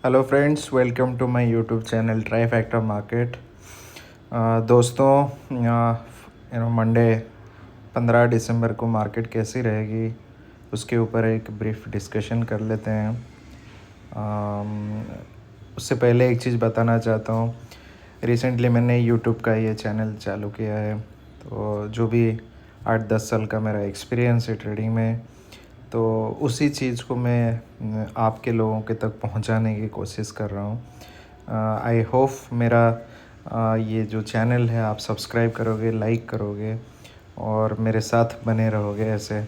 Hello friends, welcome to my YouTube channel tri factor market. दोस्तों, Monday 15 दिसंबर को market कैसी रहेगी उसके ऊपर एक ब्रीफ डिस्कशन कर लेते हैं। उससे पहले एक चीज़ बताना चाहता हूँ। रिसेंटली मैंने यूट्यूब का ये चैनल चालू किया है, तो जो भी 8-10 साल का मेरा एक्सपीरियंस है ट्रेडिंग में, तो उसी चीज़ को मैं आपके लोगों के तक पहुंचाने की कोशिश कर रहा हूँ। आई होप मेरा ये जो चैनल है आप सब्सक्राइब करोगे, लाइक करोगे और मेरे साथ बने रहोगे ऐसे।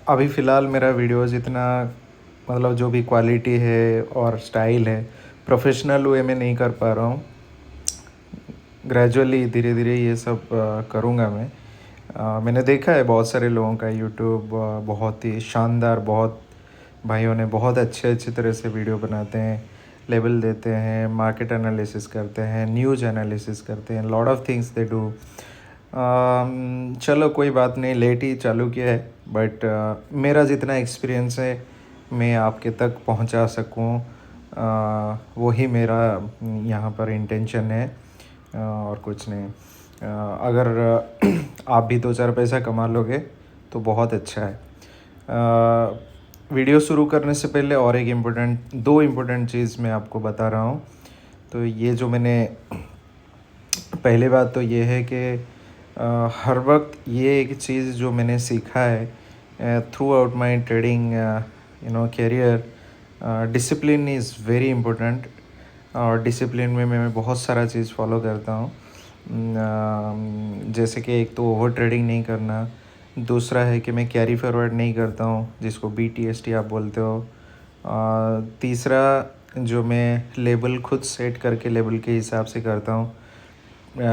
अभी फ़िलहाल मेरा वीडियोज़ इतना मतलब जो भी क्वालिटी है और स्टाइल है प्रोफेशनल वे में नहीं कर पा रहा हूँ। ग्रेजुअली धीरे धीरे ये सब करूँगा मैं। मैंने देखा है बहुत सारे लोगों का यूट्यूब बहुत ही शानदार, बहुत भाइयों ने बहुत अच्छे तरह से वीडियो बनाते हैं, लेवल देते हैं, मार्केट एनालिसिस करते हैं, न्यूज़ एनालिसिस करते हैं, lot of things they do. चलो कोई बात नहीं, लेट ही चालू किया है, बट मेरा जितना एक्सपीरियंस है मैं आपके तक पहुंचा सकूं, वही मेरा यहाँ पर इंटेंशन है, और कुछ नहीं। अगर आप भी 2-4 पैसा कमा लोगे तो बहुत अच्छा है। वीडियो शुरू करने से पहले और दो इम्पोर्टेंट चीज़ मैं आपको बता रहा हूँ। तो ये जो मैंने पहली बात तो ये है कि हर वक्त ये एक चीज़ जो मैंने सीखा है throughout my trading career, discipline is very important. और डिसिप्लिन में मैं बहुत सारा चीज़ फॉलो करता हूँ। जैसे कि एक तो ओवर ट्रेडिंग नहीं करना, दूसरा है कि मैं कैरी फॉरवर्ड नहीं करता हूँ जिसको BTST आप बोलते हो। तीसरा, जो मैं लेवल खुद सेट करके लेवल के हिसाब से करता हूँ,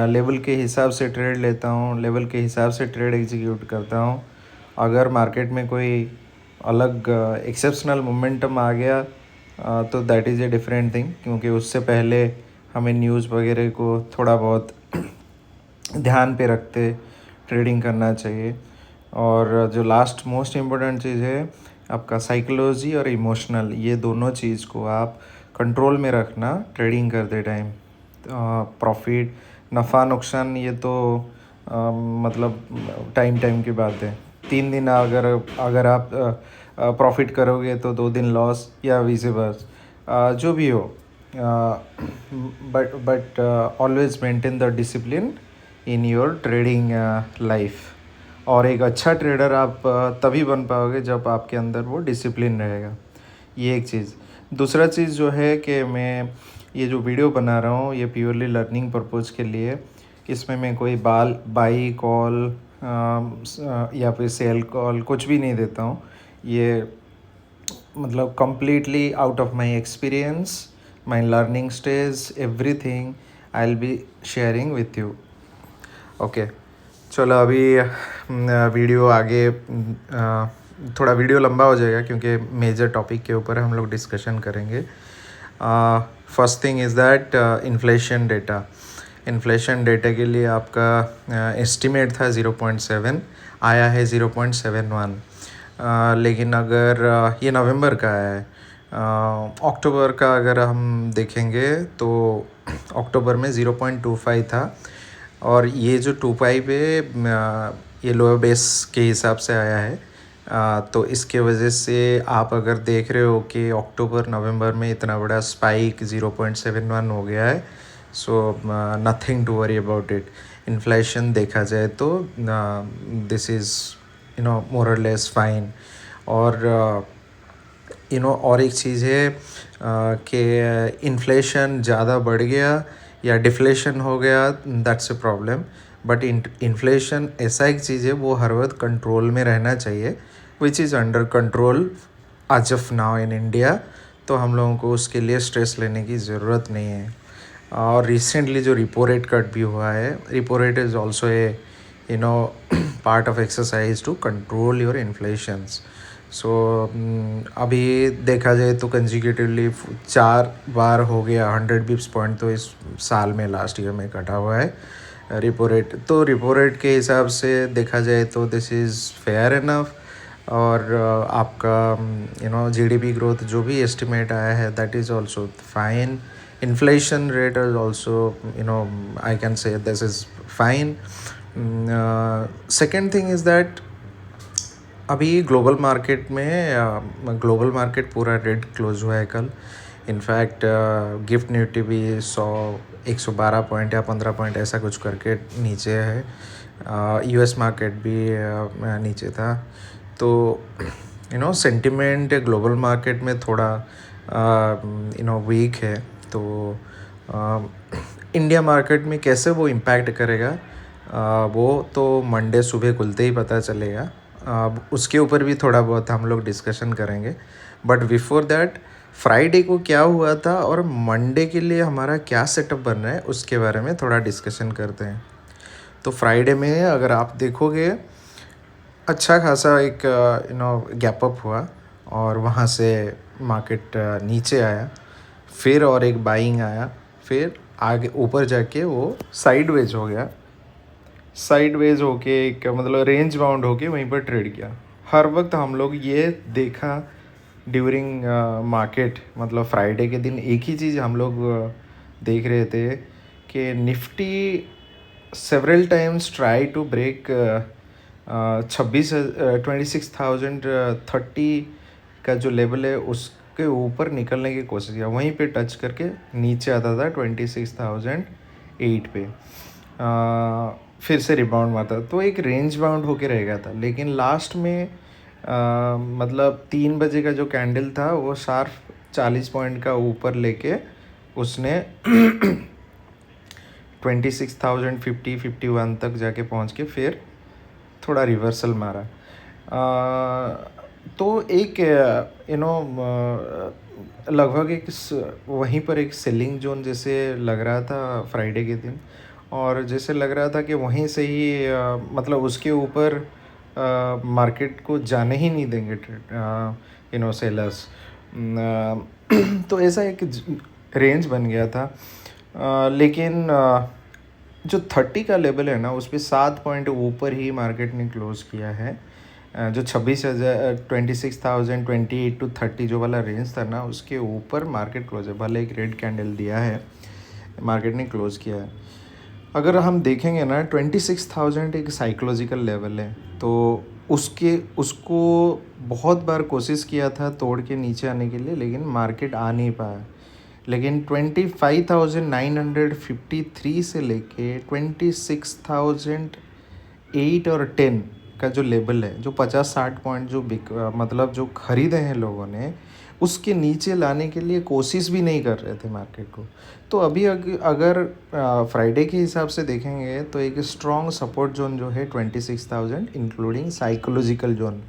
लेवल के हिसाब से ट्रेड लेता हूँ, लेवल के हिसाब से ट्रेड एग्जीक्यूट करता हूँ। अगर मार्केट में कोई अलग एक्सेप्शनल मोमेंटम आ गया तो that is a different thing, क्योंकि उससे पहले हमें न्यूज़ वगैरह को थोड़ा बहुत ध्यान पे रखते ट्रेडिंग करना चाहिए। और जो लास्ट मोस्ट इम्पोर्टेंट चीज़ है, आपका साइकोलॉजी और इमोशनल, ये दोनों चीज़ को आप कंट्रोल में रखना ट्रेडिंग करते टाइम। प्रॉफिट, नफ़ा नुकसान ये तो मतलब टाइम की बात है। 3 दिन अगर अगर आप प्रॉफिट करोगे तो 2 दिन लॉस, या विसे वर्सा, जो भी हो, but always maintain the discipline in your trading life. और एक अच्छा ट्रेडर आप तभी बन पाओगे जब आपके अंदर वो डिसिप्लिन रहेगा। ये एक चीज़। दूसरा चीज़ जो है कि मैं ये जो वीडियो बना रहा हूँ ये प्योरली लर्निंग पर्पज़ के लिए। इसमें मैं कोई बाई कॉल या फिर सेल कॉल कुछ भी नहीं देता हूँ। ये मतलब completely out of my experience, my learning stage, everything I'll be sharing with you. Okay, चलो अभी वीडियो आगे थोड़ा वीडियो लंबा हो जाएगा क्योंकि मेजर टॉपिक के ऊपर हम लोग डिस्कशन करेंगे। First thing is that inflation data के लिए आपका एस्टिमेट था 0.7, आया है 0.71। लेकिन अगर ये नवंबर का है, अक्टूबर का अगर हम देखेंगे तो अक्टूबर में 0.25 था, और ये जो 25 है ये लोअर बेस के हिसाब से आया है। तो इसके वजह से आप अगर देख रहे हो कि अक्टूबर नवंबर में इतना बड़ा स्पाइक 0.71 हो गया है, so nothing to worry about it. Inflation देखा जाए तो दिस इज़ मोर और लेस फाइन। और और एक चीज़ है कि इन्फ्लेशन ज़्यादा बढ़ गया या डिफ्लेशन हो गया, that's a problem. But inflation ऐसा एक चीज़ है, वो हर वक्त कंट्रोल में रहना चाहिए, which is under control as of now in India. तो हम लोगों को उसके लिए स्ट्रेस लेने की ज़रूरत नहीं है। और रिसेंटली जो रिपो रेट कट भी हुआ है, repo rate is also a part of exercise to control your inflations. So अभी देखा जाए तो कंजिक्यूटिवली 4 बार हो गया 100 बिप्स पॉइंट, तो इस साल में लास्ट ईयर में कटा हुआ है रिपो रेट। तो रिपो रेट के हिसाब से देखा जाए तो दिस इज़ फेयर इनफ। और आपका जीडीपी ग्रोथ जो भी एस्टिमेट आया है that is also fine. Inflation rate is also I can say this is fine. Second thing is that अभी ग्लोबल मार्केट पूरा रेड क्लोज हुआ है कल. इनफैक्ट गिफ्ट निफ्टी भी 112 पॉइंट या 15 पॉइंट ऐसा कुछ करके नीचे है. यूएस मार्केट भी नीचे था. तो सेंटिमेंट ग्लोबल मार्केट में थोड़ा वीक है. तो इंडिया मार्केट में कैसे वो इम्पैक्ट करेगा वो तो मंडे सुबह खुलते ही पता चलेगा. उसके ऊपर भी थोड़ा बहुत हम लोग डिस्कशन करेंगे. बट बिफोर दैट फ्राइडे को क्या हुआ था और मंडे के लिए हमारा क्या सेटअप बन रहा है उसके बारे में थोड़ा डिस्कशन करते हैं. तो फ्राइडे में अगर आप देखोगे अच्छा खासा एक गैप अप हुआ और वहाँ से मार्केट नीचे आया. फिर और एक बाइंग आया. फिर आगे ऊपर जाके वो साइडवेज हो गया. साइडवेज होके एक मतलब रेंज बाउंड होके वहीं पर ट्रेड किया. हर वक्त हम लोग ये देखा ड्यूरिंग मार्केट मतलब फ्राइडे के दिन एक ही चीज़ हम लोग देख रहे थे कि Nifty several times try to break 26,30 का जो लेवल है उसके ऊपर निकलने की कोशिश किया. वहीं पे टच करके नीचे आता था 26,008 पे. फिर से रिबाउंड मारता तो एक रेंज बाउंड होके रह गया था. लेकिन लास्ट में मतलब 3 बजे का जो कैंडल था वो शार्प 40 पॉइंट का ऊपर लेके उसने 26,050-51 तक जाके पहुंच के फिर थोड़ा रिवर्सल मारा. तो एक लगभग एक वहीं पर एक सेलिंग जोन जैसे लग रहा था फ्राइडे के दिन. और जैसे लग रहा था कि वहीं से ही मतलब उसके ऊपर मार्केट को जाने ही नहीं देंगे सेलर्स. तो ऐसा एक रेंज बन गया था. लेकिन जो 30 का लेवल है ना उस पर 7 पॉइंट ऊपर ही मार्केट ने क्लोज किया है. जो 26,028 to 30 जो वाला रेंज था ना उसके ऊपर मार्केट क्लोज है. भले एक रेड कैंडल दिया है मार्केट ने क्लोज किया है. अगर हम देखेंगे ना 26,000 एक साइकोलॉजिकल लेवल है. तो उसको बहुत बार कोशिश किया था तोड़ के नीचे आने के लिए लेकिन मार्केट आ नहीं पाया. लेकिन 25,953 से लेके 26,008 और 10 का जो लेवल है जो 50-60 पॉइंट जो मतलब जो खरीदे हैं लोगों ने उसके नीचे लाने के लिए कोशिश भी नहीं कर रहे थे मार्केट को. तो अभी अगर फ्राइडे के हिसाब से देखेंगे तो एक स्ट्रॉन्ग सपोर्ट जोन जो है 26,000 इंक्लूडिंग साइकोलॉजिकल जोन.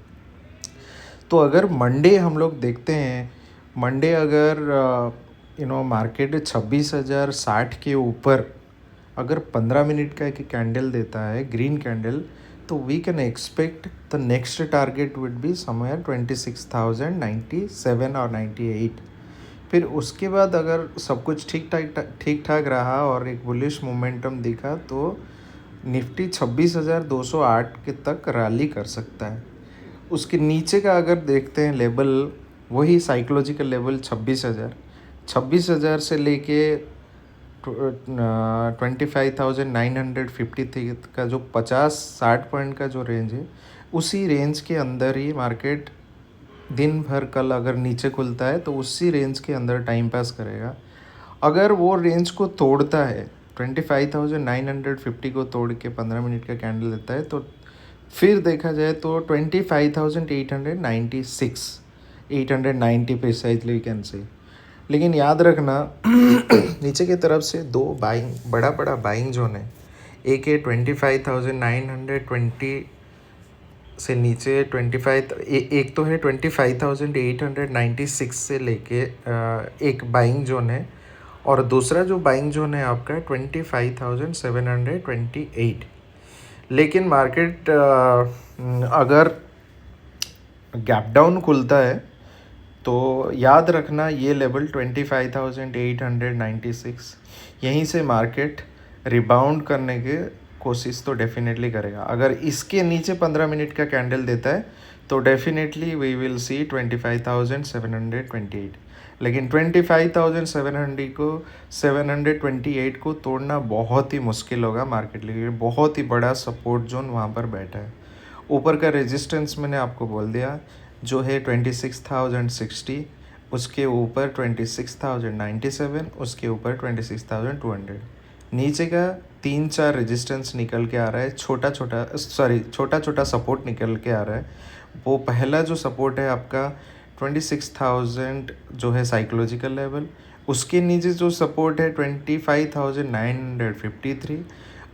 तो अगर मंडे हम लोग देखते हैं मंडे अगर मार्केट 26,060 के ऊपर अगर 15 मिनट का एक कैंडल देता है ग्रीन कैंडल तो we can expect the next target would be somewhere 26,097 और 98. फिर उसके बाद अगर सब कुछ ठीक ठाक रहा और एक बुलिश मोमेंटम दिखा तो निफ्टी 26,208 के तक रैली कर सकता है. उसके नीचे का अगर देखते हैं लेवल वही साइकोलॉजिकल लेवल 26,000 से लेके 25,950 का जो 50-60 पॉइंट का जो रेंज है उसी रेंज के अंदर ही मार्केट दिन भर कल अगर नीचे खुलता है तो उसी रेंज के अंदर टाइम पास करेगा. अगर वो रेंज को तोड़ता है 25,950 को तोड़ के 15 मिनट का कैंडल देता है तो फिर देखा जाए तो 25,890 प्रिसाइजली कैन से. लेकिन याद रखना नीचे की तरफ से दो बड़ा बाइंग जोन है. एक है 25,920 से नीचे एक तो है 25,896 से लेके एक बाइंग जोन है. और दूसरा जो बाइंग जोन है आपका 25,728. लेकिन मार्केट अगर गैप डाउन खुलता है तो याद रखना ये लेवल 25,896 यहीं से मार्केट रिबाउंड करने के कोशिश तो डेफिनेटली करेगा. अगर इसके नीचे 15 मिनट का कैंडल देता है तो डेफिनेटली वी विल सी 25,728। लेकिन 25,728 को तोड़ना बहुत ही मुश्किल होगा मार्केट के लिए। बहुत ही बड़ा सपोर्ट जोन वहाँ पर बैठा है। ऊपर का रेजिस्टेंस मैंने आपको बोल दिया जो है 26,060, उसके ऊपर 26,097, उसके ऊपर 26,200। नीचे का 3-4 रेजिस्टेंस निकल के आ रहा है, छोटा छोटा सपोर्ट निकल के आ रहा है। वो पहला जो सपोर्ट है आपका 26,000 जो है साइकोलॉजिकल लेवल, उसके नीचे जो सपोर्ट है 25,953,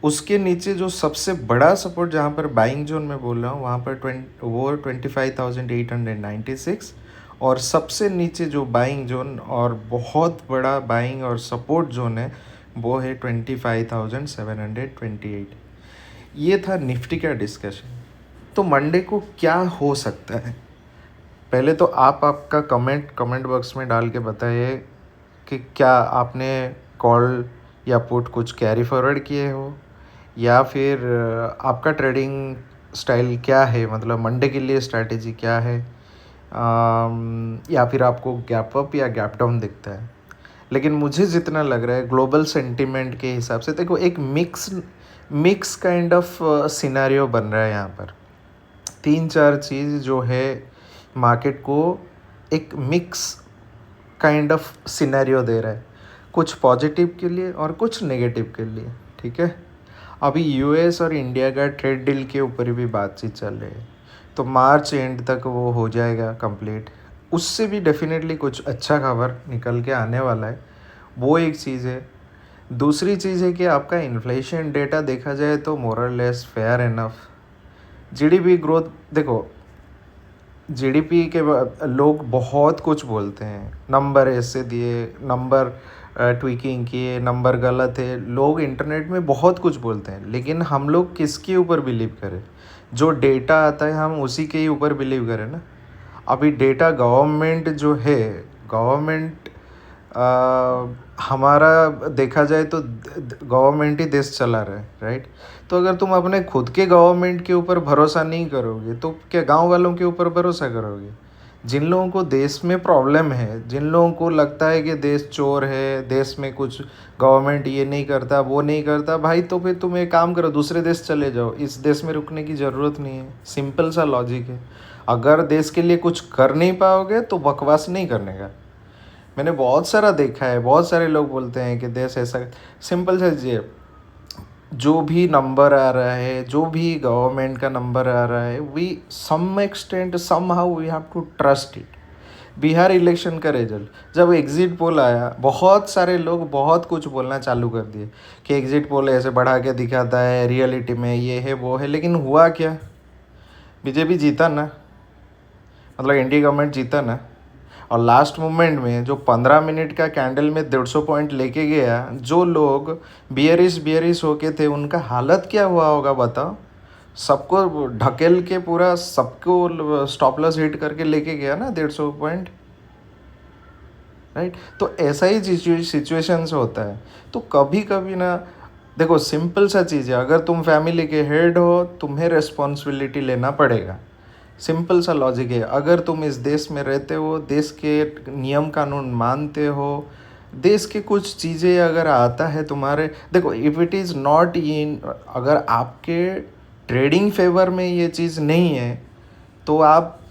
उसके नीचे जो सबसे बड़ा सपोर्ट जहाँ पर बाइंग जोन में बोल रहा हूँ वहाँ पर 25,896, और सबसे नीचे जो बाइंग जोन और बहुत बड़ा बाइंग और सपोर्ट जोन है वो है 25,728। ये था निफ्टी का डिस्कशन। तो मंडे को क्या हो सकता है, पहले तो आप आपका कमेंट बॉक्स में डाल के बताइए कि क्या आपने कॉल या पुट कुछ कैरी फॉरवर्ड किए हो, या फिर आपका ट्रेडिंग स्टाइल क्या है, मतलब मंडे के लिए स्ट्रैटेजी क्या है, या फिर आपको गैप अप या गैप डाउन दिखता है। लेकिन मुझे जितना लग रहा है ग्लोबल सेंटिमेंट के हिसाब से देखो एक मिक्स काइंड ऑफ सिनेरियो बन रहा है यहाँ पर। 3-4 चीज़ जो है मार्केट को एक मिक्स काइंड ऑफ सिनेरियो दे रहा है, कुछ पॉजिटिव के लिए और कुछ नेगेटिव के लिए। ठीक है, अभी यूएस और इंडिया का ट्रेड डील के ऊपर भी बातचीत चल रही है, तो मार्च एंड तक वो हो जाएगा कंप्लीट। उससे भी डेफिनेटली कुछ अच्छा खबर निकल के आने वाला है, वो एक चीज़ है। दूसरी चीज़ है कि आपका इन्फ्लेशन डेटा देखा जाए तो मोर और less fair enough. GDP growth देखो, जीडीपी के लोग बहुत कुछ बोलते हैं, नंबर ऐसे दिए, नंबर ट्वीकिंग किए, नंबर गलत है, लोग इंटरनेट में बहुत कुछ बोलते हैं। लेकिन हम लोग किसके ऊपर बिलीव करें? जो डेटा आता है हम उसी के ही ऊपर बिलीव करें ना। अभी डेटा गवर्नमेंट जो है, गवर्नमेंट हमारा देखा जाए तो गवर्नमेंट ही देश चला रहा है, राइट। तो अगर तुम अपने खुद के गवर्नमेंट के ऊपर भरोसा नहीं करोगे तो क्या गांव वालों के ऊपर भरोसा करोगे? जिन लोगों को देश में प्रॉब्लम है, जिन लोगों को लगता है कि देश चोर है, देश में कुछ गवर्नमेंट ये नहीं करता वो नहीं करता, भाई तो फिर तुम एक काम करो, दूसरे देश चले जाओ, इस देश में रुकने की ज़रूरत नहीं है। सिंपल सा लॉजिक है। अगर देश के लिए कुछ कर नहीं पाओगे तो बकवास नहीं करने का। मैंने बहुत सारा देखा है, बहुत सारे लोग बोलते हैं कि देश ऐसा। सिंपल सा चीज़, जो भी नंबर आ रहा है, जो भी गवर्नमेंट का नंबर आ रहा है, we some extent somehow we have to trust it. Bihar election का रिजल्ट जब एग्ज़िट पोल आया, बहुत सारे लोग बहुत कुछ बोलना चालू कर दिए कि एग्ज़िट पोल ऐसे बढ़ा के दिखाता है, रियलिटी में ये है वो है। लेकिन हुआ क्या? बीजेपी जीता ना, मतलब इंडिया गवर्नमेंट जीता ना। और लास्ट मोमेंट में जो 15 मिनट का कैंडल में 150 पॉइंट लेके गया, जो लोग बियरिश होके थे उनका हालत क्या हुआ होगा बताओ। सबको ढकेल के पूरा सबको स्टॉप लॉस हिट करके लेके गया ना 150 पॉइंट, राइट। तो ऐसा ही सिचुएशंस होता है। तो कभी कभी ना देखो, सिंपल सा चीज़ है, अगर तुम फैमिली के हेड हो तुम्हें रिस्पॉन्सिबिलिटी लेना पड़ेगा। सिंपल सा लॉजिक है। अगर तुम इस देश में रहते हो, देश के नियम कानून मानते हो, देश के कुछ चीज़ें अगर आता है तुम्हारे, देखो if it is not in, अगर आपके ट्रेडिंग फेवर में ये चीज़ नहीं है तो आप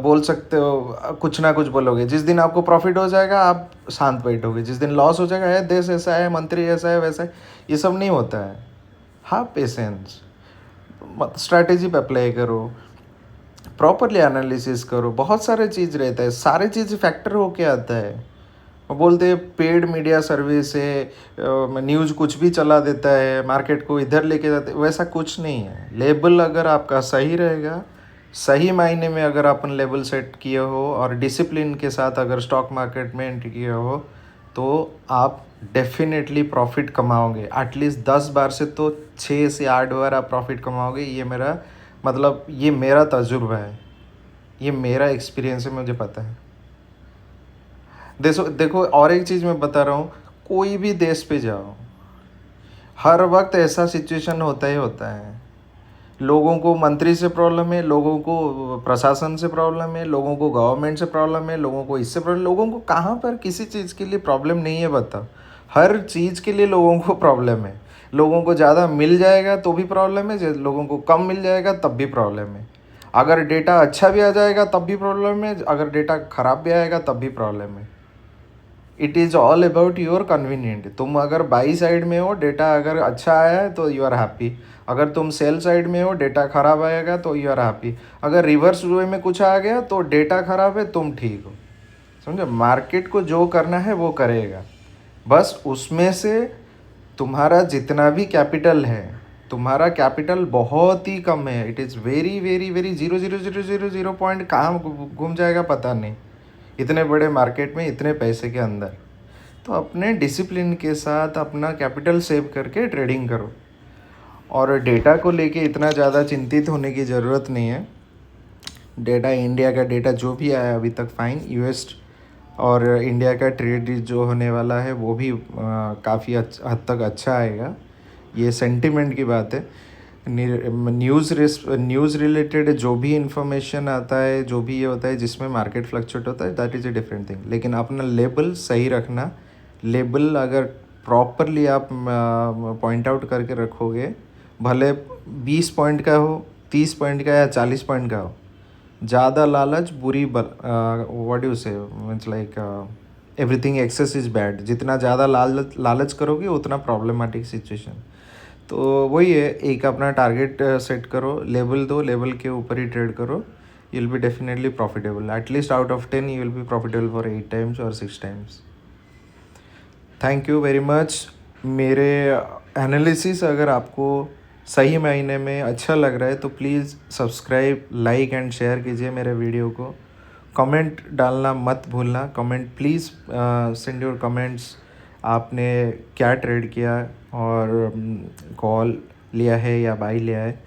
बोल सकते हो, कुछ ना कुछ बोलोगे। जिस दिन आपको प्रॉफिट हो जाएगा आप शांत बैठोगे, जिस दिन लॉस हो जाएगा है देश ऐसा है, मंत्री ऐसा है वैसा है। ये सब नहीं होता है। हाँ, पेशेंस, स्ट्रैटेजी पे अप्लाई करो, प्रॉपरली एनालिसिस करो। बहुत सारे चीज़ रहता है, सारे चीज़ फैक्टर होके आता है। वो बोलते हैं पेड मीडिया सर्विस है, न्यूज़ कुछ भी चला देता है, मार्केट को इधर लेके जाते, वैसा कुछ नहीं है। लेवल अगर आपका सही रहेगा, सही मायने में अगर अपन लेवल सेट किए हो और डिसिप्लिन के साथ अगर स्टॉक मार्केट में एंट्री किए हो तो आप डेफिनेटली प्रॉफिट कमाओगे। एटलीस्ट 10 बार से तो 6 से 8 बार आप प्रॉफिट कमाओगे। ये मेरा मतलब, ये मेरा तजुर्बा है, ये मेरा एक्सपीरियंस है, मुझे पता है। देखो और एक चीज़ मैं बता रहा हूँ, कोई भी देश पे जाओ हर वक्त ऐसा सिचुएशन होता ही होता है। लोगों को मंत्री से प्रॉब्लम है, लोगों को प्रशासन से प्रॉब्लम है, लोगों को गवर्नमेंट से प्रॉब्लम है, लोगों को इससे प्रॉब्लम, लोगों को कहाँ पर किसी चीज़ के लिए प्रॉब्लम नहीं है बता। हर चीज़ के लिए लोगों को प्रॉब्लम है। लोगों को ज़्यादा मिल जाएगा तो भी प्रॉब्लम है, लोगों को कम मिल जाएगा तब भी प्रॉब्लम है। अगर डेटा अच्छा भी आ जाएगा तब भी प्रॉब्लम है, अगर डेटा ख़राब भी आएगा तब भी प्रॉब्लम है। It is all about your convenient. तुम अगर बाई साइड में हो, डेटा अगर अच्छा आया है तो यू आर हैप्पी। अगर तुम सेल साइड में हो, डेटा ख़राब आएगा तो यू आर हैप्पी। अगर रिवर्स वे में कुछ आ गया तो डेटा ख़राब है, तुम ठीक हो। समझो, मार्केट को जो करना है वो करेगा। बस उसमें से तुम्हारा जितना भी कैपिटल है, तुम्हारा कैपिटल बहुत ही कम है। It is very very very 0.0000 point कहाँ घूम जाएगा पता नहीं, इतने बड़े मार्केट में इतने पैसे के अंदर। तो अपने डिसिप्लिन के साथ अपना कैपिटल सेव करके ट्रेडिंग करो। और डेटा को लेके इतना ज़्यादा चिंतित होने की ज़रूरत नहीं है। डेटा, इंडिया का डेटा जो भी आया अभी तक फाइन। यूएस और इंडिया का ट्रेड जो होने वाला है वो भी काफ़ी हद तक अच्छा आएगा। ये सेंटिमेंट की बात है। न्यूज़ रिलेटेड जो भी इंफॉर्मेशन आता है, जो भी ये होता है जिसमें मार्केट फ्लक्चुएट होता है, that is a different thing. लेकिन अपना लेबल सही रखना। लेबल अगर प्रॉपरली आप पॉइंट आउट करके रखोगे, भले 20 पॉइंट का हो, 30 पॉइंट का या 40 पॉइंट का हो, ज़्यादा लालच बुरी what you say, means like everything excess is bad. जितना ज़्यादा लालच करोगे उतना प्रॉब्लमेटिक सिचुएशन। तो वही है, एक अपना टारगेट सेट करो, लेवल दो, लेवल के ऊपर ही ट्रेड करो। You will be definitely profitable. At least out of 10 you will be profitable for 8 times और 6 times. Thank you very much. मेरे एनालिसिस अगर आपको सही मायने में अच्छा लग रहा है तो please subscribe, like and share कीजिए मेरे वीडियो को। कमेंट डालना मत भूलना। Comment please, send your comments. आपने क्या ट्रेड किया और कॉल लिया है या बाई लिया है।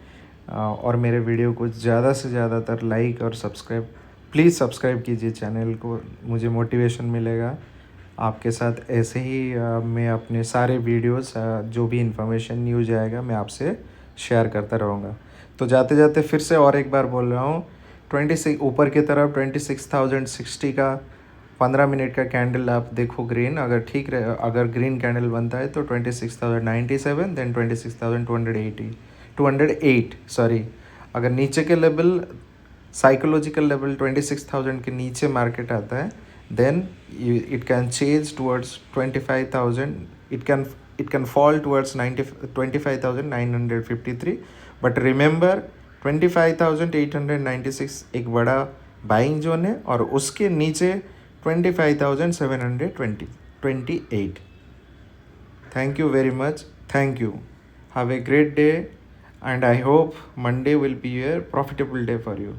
और मेरे वीडियो को ज़्यादा से ज़्यादातर लाइक और सब्सक्राइब, प्लीज़ सब्सक्राइब कीजिए चैनल को। मुझे मोटिवेशन मिलेगा। आपके साथ ऐसे ही मैं अपने सारे वीडियोस, जो भी इंफॉर्मेशन न्यूज आएगा मैं आपसे शेयर करता रहूँगा। तो जाते जाते फिर से और एक बार बोल रहा हूँ, 26 ऊपर की तरफ 26,060 का 15 मिनट का कैंडल आप देखो ग्रीन। अगर ठीक रहे, अगर ग्रीन कैंडल बनता है तो 26,097, देन 26,280 208 सॉरी। अगर नीचे के लेवल, साइकोलॉजिकल लेवल 26,000 के नीचे मार्केट आता है, then it can change towards 25,000. It can fall towards 25,953. But remember, 25,896 एक बड़ा बाइंग जोन है और उसके नीचे 25,728. Thank you very much. Thank you. Have a great day, and I hope Monday will be a profitable day for you.